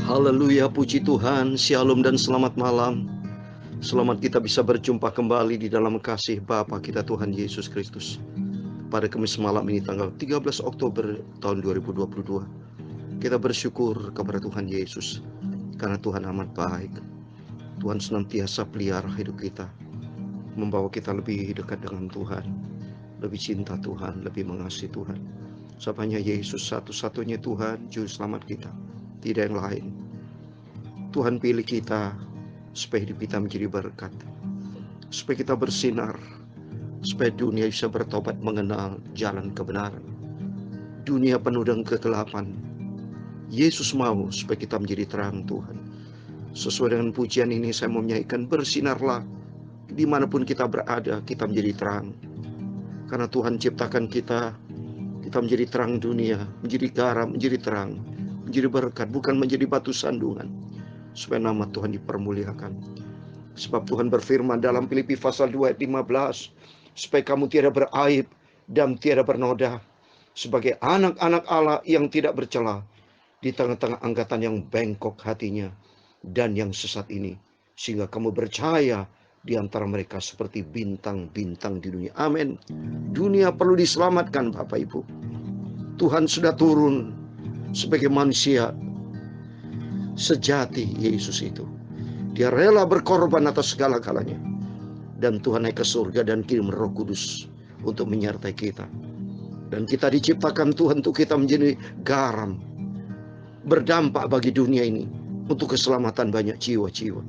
Haleluya, puji Tuhan, shalom dan selamat malam. Selamat kita bisa berjumpa kembali di dalam kasih Bapa kita Tuhan Yesus Kristus. Pada Kamis malam ini tanggal 13 Oktober tahun 2022. Kita bersyukur kepada Tuhan Yesus karena Tuhan amat baik. Tuhan senantiasa pelihara hidup kita, membawa kita lebih dekat dengan Tuhan, lebih cinta Tuhan, lebih mengasihi Tuhan. Sebab hanya Yesus satu-satunya Tuhan, juru selamat kita, tidak yang lain. Tuhan pilih kita supaya hidup kita menjadi berkat, supaya kita bersinar, supaya dunia bisa bertobat mengenal jalan kebenaran. Dunia penuh dengan kegelapan. Yesus mau supaya kita menjadi terang Tuhan. Sesuai dengan pujian ini saya mau menyanyikan, bersinarlah dimanapun kita berada, kita menjadi terang. Karena Tuhan ciptakan kita menjadi terang dunia, menjadi garam, menjadi terang, menjadi berkat, bukan menjadi batu sandungan. Supaya nama Tuhan dipermuliakan. Sebab Tuhan berfirman dalam Filipi pasal 2 ayat 15, supaya kamu tiada beraib dan tiada bernoda, sebagai anak-anak Allah yang tidak bercela di tengah-tengah angkatan yang bengkok hatinya dan yang sesat ini, sehingga kamu bercahaya di antara mereka seperti bintang-bintang di dunia. Amin. Dunia perlu diselamatkan, Bapak Ibu. Tuhan sudah turun sebagai manusia sejati. Yesus itu, dia rela berkorban atas segala-galanya. Dan Tuhan naik ke surga dan kirim Roh Kudus untuk menyertai kita. Dan kita diciptakan Tuhan untuk kita menjadi garam, berdampak bagi dunia ini untuk keselamatan banyak jiwa-jiwa.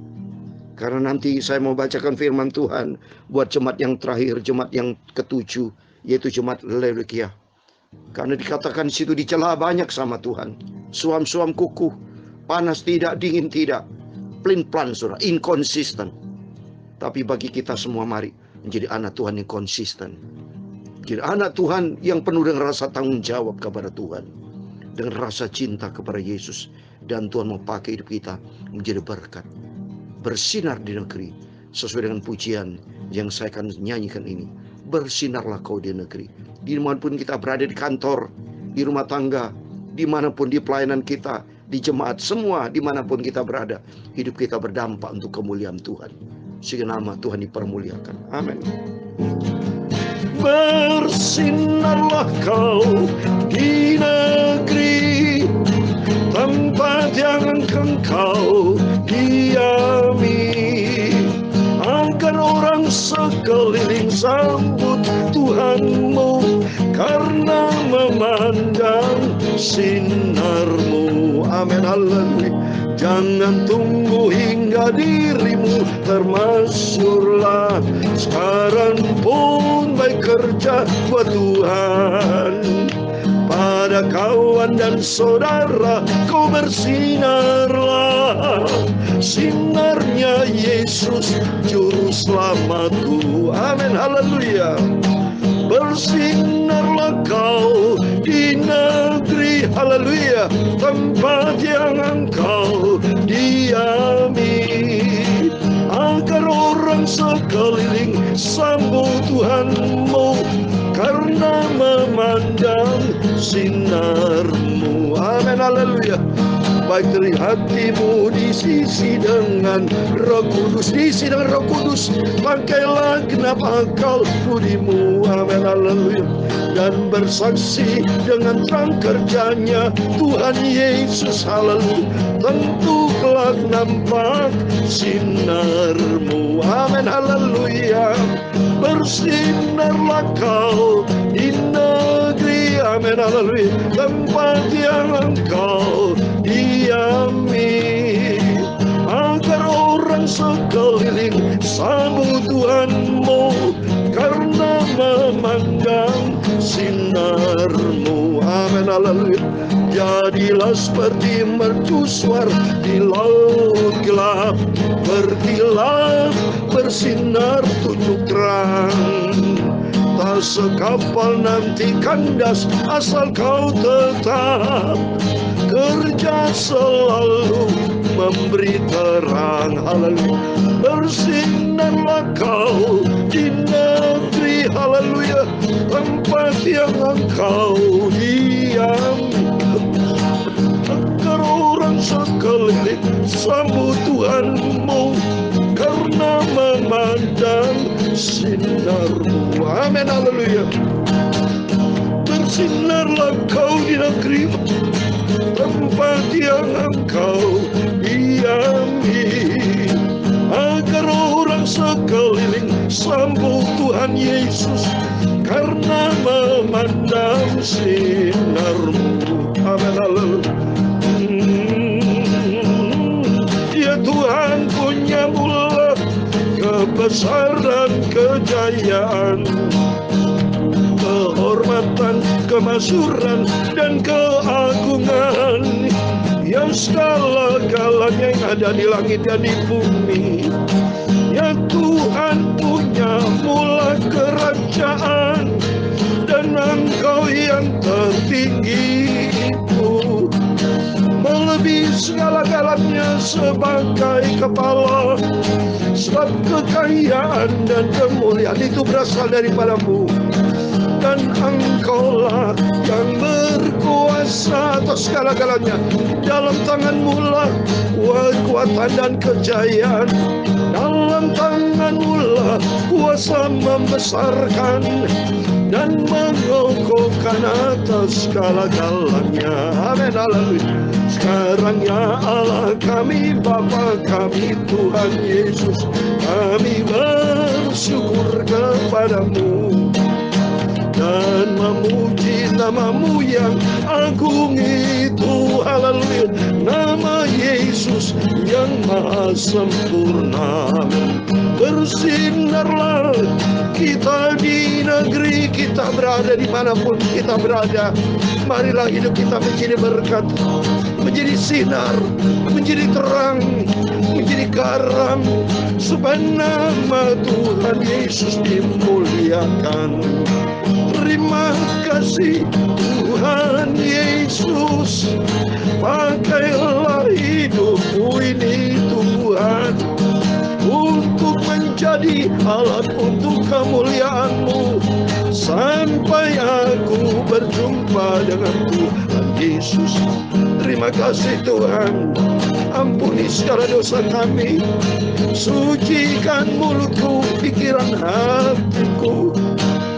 Karena nanti saya mau bacakan firman Tuhan buat jemaat yang terakhir, jemaat yang ketujuh, yaitu jemaat Laodikia. Karena dikatakan situ dicela banyak sama Tuhan, suam-suam kukuh, panas tidak, dingin tidak, pelin-pelan saudara, inkonsisten. Tapi bagi kita semua, mari menjadi anak Tuhan yang konsisten. Jadi anak Tuhan yang penuh dengan rasa tanggung jawab kepada Tuhan, dengan rasa cinta kepada Yesus. Dan Tuhan mau pakai hidup kita menjadi berkat, bersinar di negeri. Sesuai dengan pujian yang saya akan nyanyikan ini, bersinarlah kau di negeri. Dimanapun kita berada, di kantor, di rumah tangga, dimanapun di pelayanan kita, di jemaat, semua dimanapun kita berada, hidup kita berdampak untuk kemuliaan Tuhan, sehingga nama Tuhan dipermuliakan. Amin. Bersinarlah kau di negeri, tempat yang engkau diami, agar orang sekeliling sambut Tuhanmu, karena memandang sinarmu. Amin, haleluya. Jangan tunggu hingga dirimu termasyurlah, sekarang pun baik kerja buat Tuhan. Pada kawan dan saudara kau bersinarlah, sinarnya Yesus juru selamatku. Amin, haleluya. Bersinarlah kau di negeri, haleluya, tempat yang engkau diami, agar orang sekeliling sambut Tuhanmu, karena memandang sinarmu. Amin, haleluya. Baik dari hatimu diisi dengan Roh Kudus, diisi dengan Roh Kudus. Pakailah genap akal budimu. Amin, haleluya. Dan bersaksi dengan terang kerjanya Tuhan Yesus, haleluya. Tentu kelak nampak sinarmu. Amin, haleluya. Bersinarlah kau di negeri, amin, haleluya, tempat yang engkau diami, agar orang sekeliling sambut Tuhanmu, karena memandang sinarmu. Amin, haleluya. Jadilah seperti mercusuar di laut gelap, berkilat bersinar tunjuk terang. Tak sekapal nanti kandas asal kau tetap kerja selalu memberi terang. Haleluya. Bersinarlah kau di negeri, haleluya, tempat yang engkau diam, agar orang sekali sambut Tuhanmu karena memandang sinarmu. Amin, haleluya. Bersinarlah kau di negeri tempat yang engkau diami, agar orang sekeliling sambut Tuhan Yesus karena memandang sinarmu. Amin, haleluya. Ya Tuhan punya mula kebesaran, kejayaan, kehormatan, kemasyhuran, dan keagungan, yang segala-galanya yang ada di langit dan di bumi. Ya Tuhan punya mula kerajaan, dan Engkau yang tertinggi itu melebihi segala-galanya sebagai kepala. Sebab kekayaan dan kemuliaan itu berasal daripadamu, dan Engkaulah yang berkuasa atas segala-galanya. Dalam tanganmu lah kekuatan dan kejayaan, dalam tanganmu lah kuasa membesarkan dan mengokohkan atas segala-galanya. Amin, haleluya. Sekarang ya Allah kami, Bapa kami, Tuhan Yesus, kami bersyukur kepadamu dan memuji nama-Mu yang agung itu. Haleluya. Nama Yesus yang maha sempurna. Bersinarlah kita di negeri kita berada, dimanapun kita berada. Marilah hidup kita menjadi berkat, menjadi sinar, menjadi terang, menjadi garam, supaya nama Tuhan Yesus dimuliakan. Terima kasih Tuhan Yesus, pakailah hidupku ini Tuhan, untuk menjadi alat untuk kemuliaan-Mu, sampai aku berjumpa dengan Tuhan Yesus. Terima kasih Tuhan, ampuni segala dosa kami, sucikan mulutku, pikiran hatiku.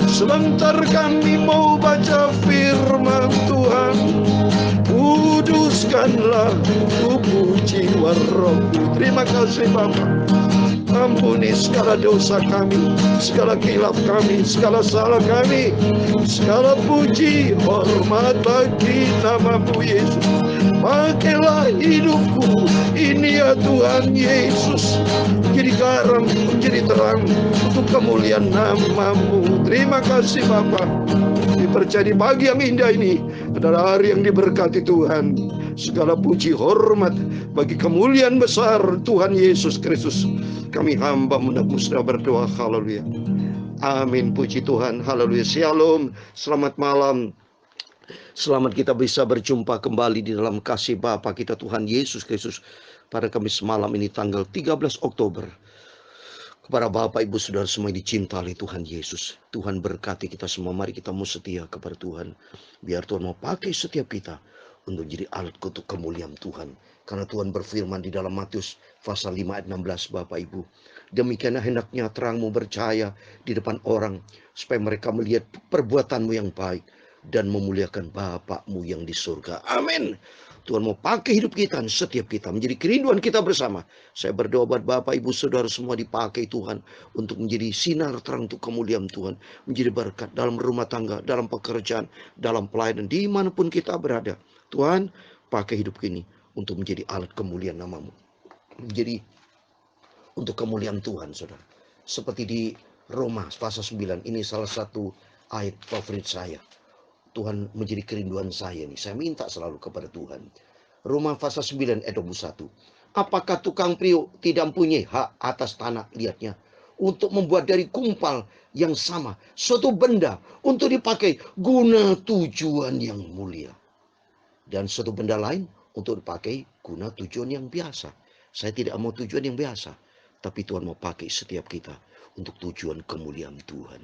Sebentar kami mau baca firman Tuhan, kuduskanlah tubuh jiwa rohku. Terima kasih Bapa, ampuni segala dosa kami, segala khilaf kami, segala salah kami. Segala puji hormat bagi nama-Mu Yesus. Pakailah hidupku ini ya Tuhan Yesus, menjadi garam, menjadi terang untuk kemuliaan nama-Mu. Terima kasih Bapa, dipercaya di pagi yang indah ini adalah hari yang diberkati Tuhan. Segala puji hormat bagi kemuliaan besar Tuhan Yesus Kristus. Kami hamba sudah berdoa. Haleluya. Amin. Puji Tuhan. Haleluya. Shalom. Selamat malam. Selamat kita bisa berjumpa kembali di dalam kasih Bapa kita Tuhan Yesus Kristus pada Kamis malam ini tanggal 13 Oktober. Kepada Bapak Ibu Saudara semua yang dicintai oleh Tuhan Yesus, Tuhan berkati kita semua. Mari kita mau setia kepada Tuhan, biar Tuhan mau pakai setiap kita untuk jadi alat untuk kemuliaan Tuhan. Karena Tuhan berfirman di dalam Matius pasal 5 ayat 16, Bapak Ibu, demikianlah hendaknya terangmu bercahaya di depan orang, supaya mereka melihat perbuatanmu yang baik dan memuliakan Bapa-Mu yang di surga. Amin. Tuhan mau pakai hidup kita, setiap kita menjadi kerinduan kita bersama. Saya berdoa buat Bapak Ibu Saudara semua dipakai Tuhan untuk menjadi sinar terang untuk kemuliaan Tuhan, menjadi berkat dalam rumah tangga, dalam pekerjaan, dalam pelayanan, dimanapun kita berada. Tuhan pakai hidup ini untuk menjadi alat kemuliaan nama-Mu, menjadi untuk kemuliaan Tuhan, saudara. Seperti di Roma pasal 9, ini salah satu ayat favorit saya. Tuhan menjadi kerinduan saya nih. Saya minta selalu kepada Tuhan. Roma pasal 9 ayat 21. Apakah tukang priuk tidak mempunyai hak atas tanah liatnya untuk membuat dari kumpal yang sama suatu benda untuk dipakai guna tujuan yang mulia, dan suatu benda lain untuk dipakai guna tujuan yang biasa? Saya tidak mau tujuan yang biasa, tapi Tuhan mau pakai setiap kita untuk tujuan kemuliaan Tuhan.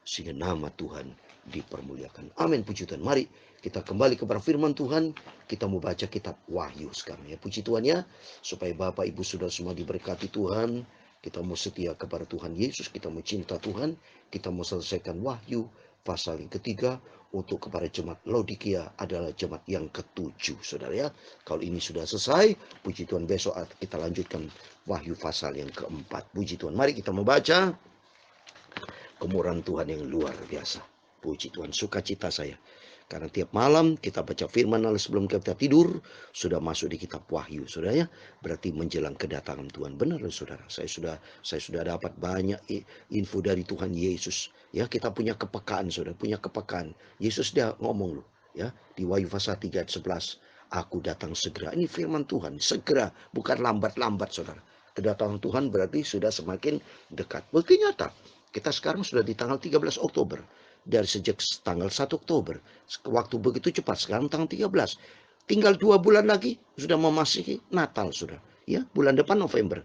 sehingga nama Tuhan dipermuliakan. Amin, puji Tuhan. Mari kita kembali kepada firman Tuhan. Kita mau baca kitab Wahyu sekarang ya. Puji Tuhan ya, supaya Bapak Ibu Saudara semua diberkati Tuhan. Kita mau setia kepada Tuhan Yesus, kita mau cinta Tuhan, kita mau selesaikan Wahyu pasal yang ketiga. Untuk kepada jemaat Laodikia adalah jemaat yang ketujuh, saudara ya. Kalau ini sudah selesai, puji Tuhan, besok kita lanjutkan Wahyu pasal yang keempat. Puji Tuhan. Mari kita membaca kemurahan Tuhan yang luar biasa. Puji Tuhan, sukacita saya. Karena tiap malam kita baca firman lalu sebelum kita tidur sudah masuk di kitab Wahyu, saudara ya. Berarti menjelang kedatangan Tuhan. Benar saudara. Saya sudah dapat banyak info dari Tuhan Yesus. Ya, kita punya kepekaan, saudara, punya kepekaan. Yesus dia ngomong loh, ya, di Wahyu pasal 3 ayat 11, aku datang segera. Ini firman Tuhan, segera, bukan lambat-lambat, saudara. Kedatangan Tuhan berarti sudah semakin dekat. Bukti nyata, kita sekarang sudah di tanggal 13 Oktober. Dari sejak tanggal 1 Oktober. Waktu begitu cepat, sekarang tanggal 13. Tinggal 2 bulan lagi, sudah memasuki Natal, sudah. Ya, bulan depan November.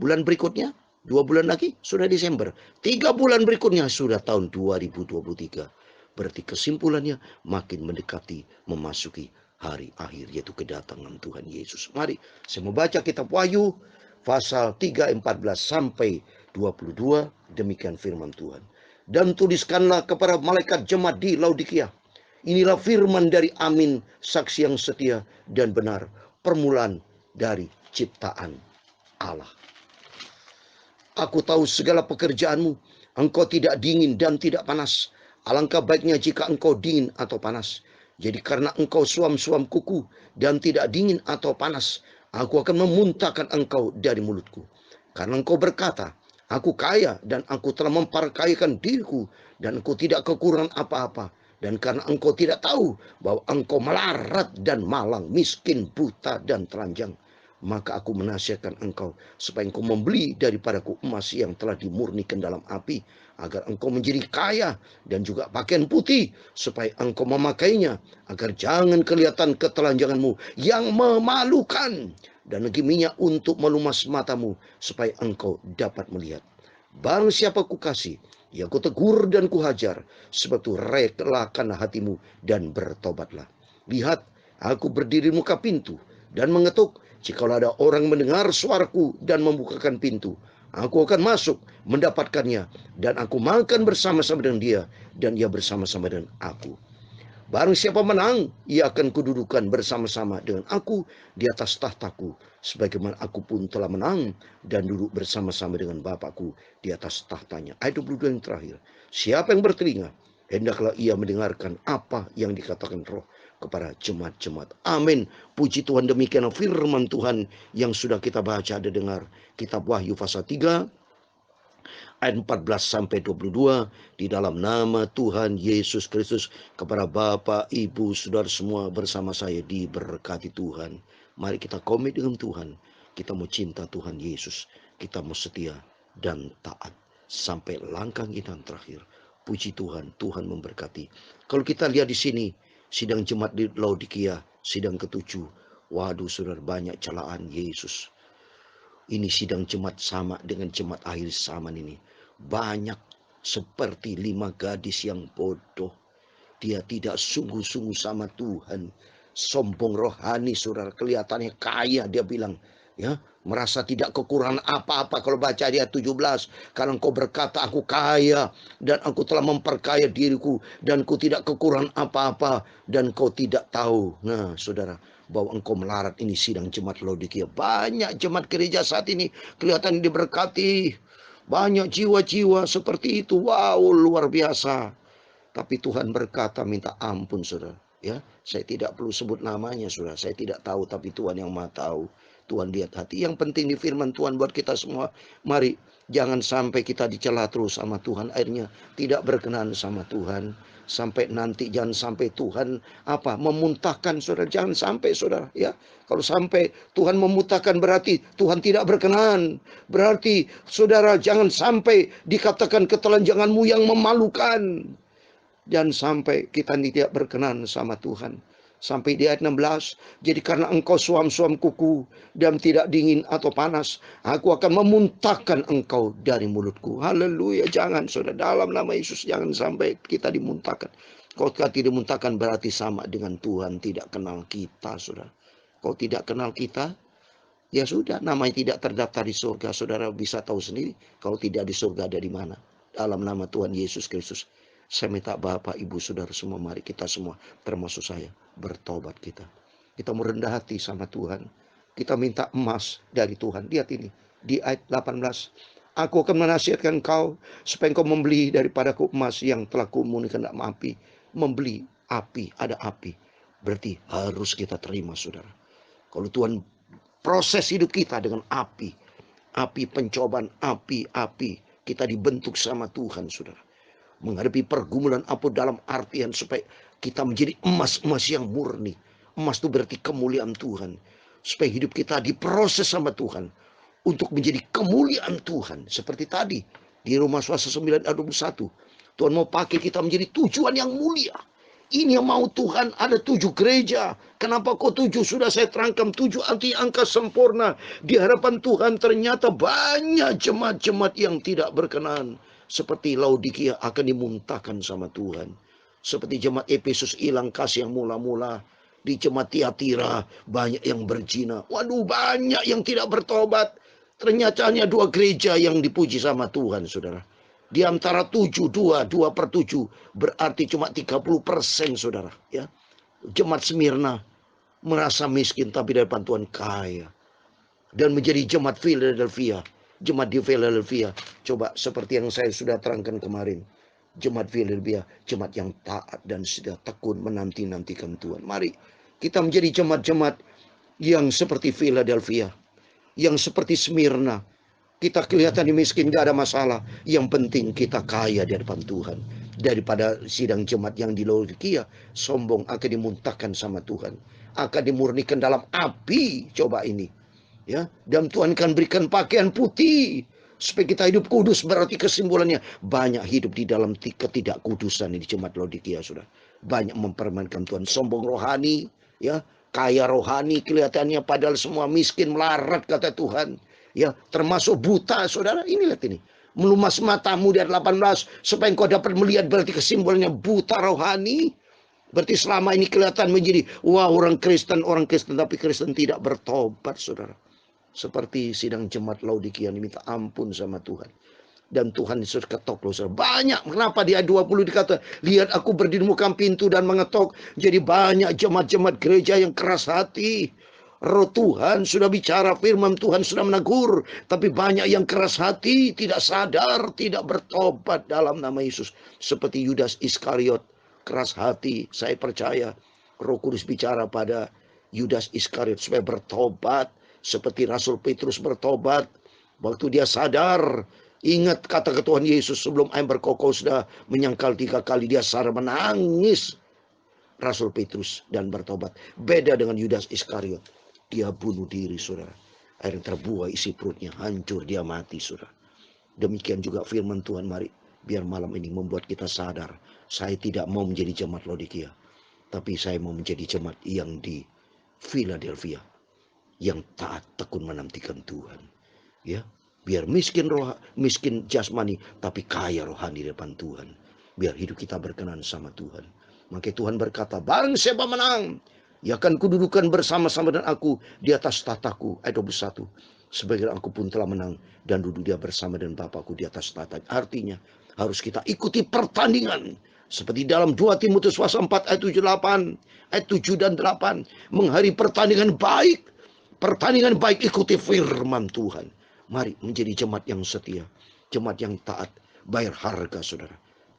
Bulan berikutnya, 2 bulan lagi, sudah Desember. 3 bulan berikutnya, sudah tahun 2023. Berarti kesimpulannya, makin mendekati memasuki hari akhir, yaitu kedatangan Tuhan Yesus. Mari, saya mau baca kitab Wahyu, pasal 3, 14 sampai 22, demikian firman Tuhan. Dan tuliskanlah kepada malaikat jemaat di Laodikia. Inilah firman dari Amin, saksi yang setia dan benar, permulaan dari ciptaan Allah. Aku tahu segala pekerjaanmu, engkau tidak dingin dan tidak panas. Alangkah baiknya jika engkau dingin atau panas. Jadi karena engkau suam-suam kuku dan tidak dingin atau panas, aku akan memuntahkan engkau dari mulutku. Karena engkau berkata, aku kaya dan aku telah memperkayakan diriku dan engkau tidak kekurangan apa-apa. Dan karena engkau tidak tahu bahwa engkau melarat dan malang, miskin, buta dan telanjang, maka aku menasihatkan engkau supaya engkau membeli daripadaku emas yang telah dimurnikan dalam api, agar engkau menjadi kaya, dan juga pakaian putih supaya engkau memakainya, agar jangan kelihatan ketelanjanganmu yang memalukan, dan lagi minyak untuk melumas matamu supaya engkau dapat melihat. Barang siapa kukasih, ya ku tegur dan kuhajar, sebab itu relakanlah hatimu dan bertobatlah. Lihat, aku berdiri di muka pintu dan mengetuk. Jikalau ada orang mendengar suaraku dan membukakan pintu, aku akan masuk mendapatkannya, dan aku makan bersama-sama dengan dia, dan ia bersama-sama dengan aku. Barang siapa menang, ia akan kududukan bersama-sama dengan aku di atas tahtaku, sebagaimana aku pun telah menang dan duduk bersama-sama dengan Bapakku di atas tahtanya. Ayat 22 yang terakhir. Siapa yang bertelinga, hendaklah ia mendengarkan apa yang dikatakan Roh kepada jemaat-jemaat. Amin. Puji Tuhan, demikian firman Tuhan yang sudah kita baca dan dengar. Kitab Wahyu pasal 3 ayat 14 sampai 22, di dalam nama Tuhan Yesus Kristus, kepada Bapak, Ibu, Saudara semua bersama saya diberkati Tuhan. Mari kita komit dengan Tuhan. Kita mau cinta Tuhan Yesus. Kita mau setia dan taat sampai langkah kita yang terakhir. Puji Tuhan, Tuhan memberkati. Kalau kita lihat di sini, sidang jemaat di Laodikia, sidang ke-7. Waduh, saudara, banyak celaan Yesus. Ini sidang jemaat sama dengan jemaat akhir zaman ini. Banyak seperti 5 gadis yang bodoh. Dia tidak sungguh-sungguh sama Tuhan. Sombong rohani, saudara. Kelihatannya kaya, dia bilang. Ya, merasa tidak kekurangan apa-apa. Kalau baca ayat 17, karena engkau berkata aku kaya dan aku telah memperkaya diriku dan aku tidak kekurangan apa-apa, dan kau tidak tahu. Nah, saudara, bahwa engkau melarat. Ini sidang jemaat Laodikia. Banyak jemaat gereja saat ini kelihatan diberkati. Banyak jiwa-jiwa seperti itu. Wow, luar biasa. Tapi Tuhan berkata, minta ampun, saudara. Ya, saya tidak perlu sebut namanya, saudara. Saya tidak tahu, tapi Tuhan yang Maha tahu. Tuhan lihat hati. Yang penting di firman Tuhan buat kita semua. Mari, jangan sampai kita dicela terus sama Tuhan. Akhirnya tidak berkenan sama Tuhan. Sampai nanti jangan sampai Tuhan memuntahkan, saudara. Jangan sampai, saudara, ya. Kalau sampai Tuhan memuntahkan berarti Tuhan tidak berkenan. Berarti, saudara, jangan sampai dikatakan ketelanjanganmu yang memalukan. Dan sampai kita tidak berkenan sama Tuhan. Sampai di ayat 16, jadi karena engkau suam-suam kuku dan tidak dingin atau panas, aku akan memuntahkan engkau dari mulutku. Haleluya, jangan saudara, dalam nama Yesus jangan sampai kita dimuntahkan. Kalau kita tidak dimuntahkan berarti sama dengan Tuhan tidak kenal kita, saudara. Kalau tidak kenal kita, ya sudah, namanya tidak terdaftar di surga. Saudara bisa tahu sendiri kalau tidak di surga ada di mana. Dalam nama Tuhan Yesus Kristus, saya minta Bapak, Ibu, Saudara semua, mari kita semua, termasuk saya, bertobat kita. Kita merendah hati sama Tuhan. Kita minta emas dari Tuhan. Lihat ini, di ayat 18. Aku akan menasihatkan kau, supaya kau membeli daripadaku emas yang telah kumunikan dalam api. Membeli api, ada api. Berarti harus kita terima, saudara. Kalau Tuhan proses hidup kita dengan api. Api pencobaan, api. Kita dibentuk sama Tuhan, saudara. Menghadapi pergumulan apa dalam artian supaya kita menjadi emas-emas yang murni. Emas itu berarti kemuliaan Tuhan. Supaya hidup kita diproses sama Tuhan. Untuk menjadi kemuliaan Tuhan. Seperti tadi di Roma-Suasa 9 ayat 21. Tuhan mau pakai kita menjadi tujuan yang mulia. Ini yang mau Tuhan, ada 7 gereja. Kenapa kok 7? Sudah saya terangkan 7 arti angka sempurna. Di hadapan Tuhan ternyata banyak jemaat-jemaat yang tidak berkenan. Seperti Laodikia akan dimuntahkan sama Tuhan. Seperti jemaat Efesus hilang kasih yang mula-mula. Di jemaat Tiatira banyak yang berzina. Waduh, banyak yang tidak bertobat. Ternyata hanya 2 gereja yang dipuji sama Tuhan, saudara. Di antara 7, 2/7 berarti cuma 30%, saudara. Ya, jemaat Smyrna merasa miskin tapi dari Tuhan kaya. Dan menjadi jemaat Philadelphia. Jemaat di Philadelphia, coba seperti yang saya sudah terangkan kemarin. Jemaat Philadelphia, jemaat yang taat dan sudah tekun menanti-nantikan Tuhan. Mari kita menjadi jemaat-jemaat yang seperti Philadelphia. Yang seperti Smyrna. Kita kelihatan miskin, gak ada masalah. Yang penting kita kaya di hadapan Tuhan. Daripada sidang jemaat yang di Laodikia, sombong akan dimuntahkan sama Tuhan. Akan dimurnikan dalam api. Coba ini. Ya, dan Tuhan akan berikan pakaian putih. Supaya kita hidup kudus, berarti kesimpulannya banyak hidup di dalam ketidakkudusan di jemaat Laodikia, sudah. Banyak mempermainkan Tuhan. Sombong rohani, ya, kaya rohani kelihatannya padahal semua miskin melarat kata Tuhan. Ya, termasuk buta, saudara. Ini lihat ini. Melumas matamu di ayat 18 supaya engkau dapat melihat, berarti kesimpulannya buta rohani. Berarti selama ini kelihatan menjadi wah orang Kristen tapi Kristen tidak bertobat, saudara. Seperti sidang jemaat Laodikia yang minta ampun sama Tuhan. Dan Tuhan Yesus ketok loh, saudara. Banyak. Kenapa di ayat 20 dikata, lihat aku berdiri di muka pintu dan mengetok. Jadi banyak jemaat-jemaat gereja yang keras hati. Roh Tuhan sudah bicara, firman Tuhan sudah menegur, tapi banyak yang keras hati, tidak sadar, tidak bertobat dalam nama Yesus. Seperti Yudas Iskariot, keras hati. Saya percaya Roh Kudus bicara pada Yudas Iskariot supaya bertobat, seperti Rasul Petrus bertobat. Waktu dia sadar, ingat kata Tuhan Yesus, sebelum ayam berkokok sudah menyangkal 3 kali, dia sadar menangis. Rasul Petrus dan bertobat. Beda dengan Yudas Iskariot. Dia bunuh diri, saudara. Air yang terbuai isi perutnya, hancur, dia mati, saudara. Demikian juga firman Tuhan, mari biar malam ini membuat kita sadar. Saya tidak mau menjadi jemaat Laodikia, tapi saya mau menjadi jemaat yang di Philadelphia, yang taat tekun menantikan Tuhan. Ya, biar miskin jasmani, tapi kaya rohani di depan Tuhan. Biar hidup kita berkenan sama Tuhan. Maka Tuhan berkata, barang siapa menang, ia akan kududukan bersama-sama dengan aku di atas tataku. Ayat 21. Sebagian aku pun telah menang dan duduk dia bersama dengan Bapakku di atas tata. Artinya harus kita ikuti pertandingan. Seperti dalam 2 Timotius pasal 4 ayat 7 dan 8. Menghari pertandingan baik. Pertandingan baik, ikuti firman Tuhan. Mari menjadi jemaat yang setia. Jemaat yang taat. Bayar harga, saudara.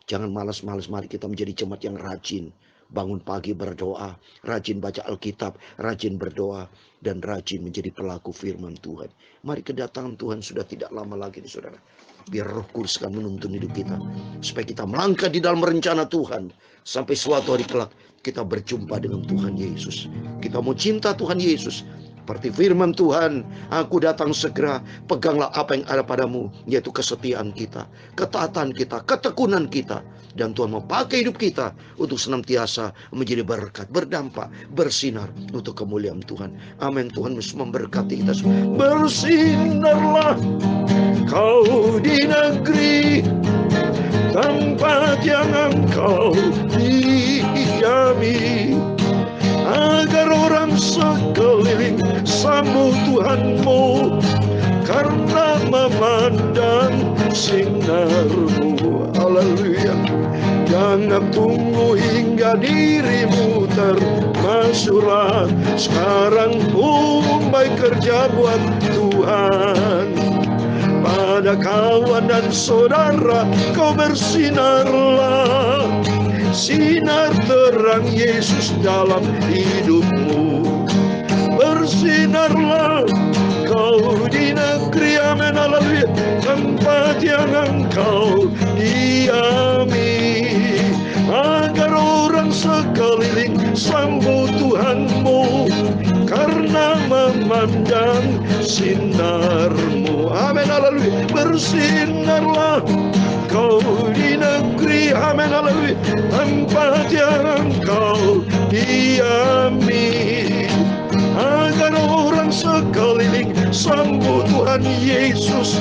Jangan malas-malas, mari kita menjadi jemaat yang rajin. Bangun pagi berdoa, rajin baca Alkitab, rajin berdoa, dan rajin menjadi pelaku firman Tuhan. Mari kedatangan Tuhan sudah tidak lama lagi, saudara. Biar Roh Kudus akan menuntun hidup kita. Supaya kita melangkah di dalam rencana Tuhan. Sampai suatu hari kelak kita berjumpa dengan Tuhan Yesus. Kita mau cinta Tuhan Yesus. Seperti firman Tuhan, aku datang segera, peganglah apa yang ada padamu, yaitu kesetiaan kita, ketaatan kita, ketekunan kita. Dan Tuhan mau pakai hidup kita untuk senantiasa menjadi berkat, berdampak, bersinar untuk kemuliaan Tuhan. Amin. Tuhan memberkati kita semua. Bersinarlah kau di negeri, tempat yang engkau didiami, agar orang sekeliling sambut Tuhanmu, karena memandang sinarmu. Haleluya. Jangan tunggu hingga dirimu termasuklah, sekarang mulai kerja buat Tuhan. Pada kawan dan saudara kau bersinarlah, sinar terang Yesus dalam hidupmu. Bersinarlah kau di negeri, amin, haleluya, tempat yang engkau diami, agar orang sekeliling sambut Tuhanmu, karena memandang sinarmu. Amin, haleluya. Bersinarlah kau di negeri, amin, haleluya, tempat yang engkau diami, agar orang sekeliling sambut Tuhan Yesus,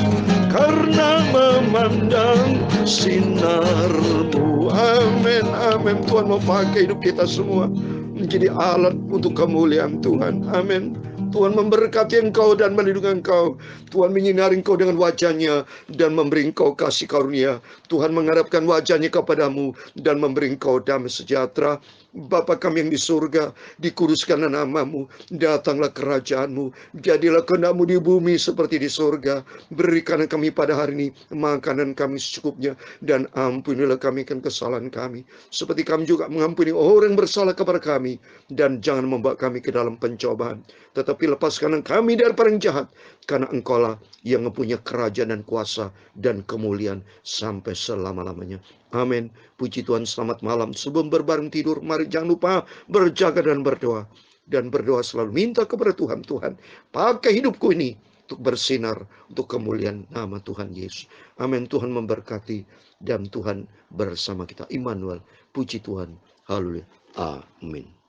karena memandang sinarmu. Amin, amin. Tuhan mau pakai hidup kita semua menjadi alat untuk kemuliaan Tuhan. Amin. Tuhan memberkati engkau dan melindungi engkau. Tuhan menyinari engkau dengan wajah-Nya dan memberi engkau kasih karunia. Tuhan menghadapkan wajah-Nya kepadamu dan memberi engkau damai sejahtera. Bapa kami yang di surga, dikuduskanlah namamu, datanglah kerajaan-Mu, jadilah kehendak-Mu di bumi seperti di surga. Berikanlah kami pada hari ini makanan kami secukupnya, dan ampunilah kami kan kesalahan kami, seperti kami juga mengampuni orang yang bersalah kepada kami. Dan jangan membawa kami ke dalam pencobaan, tetapi lepaskan kami dari yang jahat, karena Engkaulah yang mempunyai kerajaan dan kuasa dan kemuliaan sampai selama-lamanya. Amin. Puji Tuhan. Selamat malam. Sebelum berbareng tidur, mari jangan lupa berjaga dan berdoa. Dan berdoa selalu minta kepada Tuhan, Tuhan, pakai hidupku ini untuk bersinar untuk kemuliaan nama Tuhan Yesus. Amin. Tuhan memberkati dan Tuhan bersama kita. Immanuel. Puji Tuhan. Haleluya. Amin.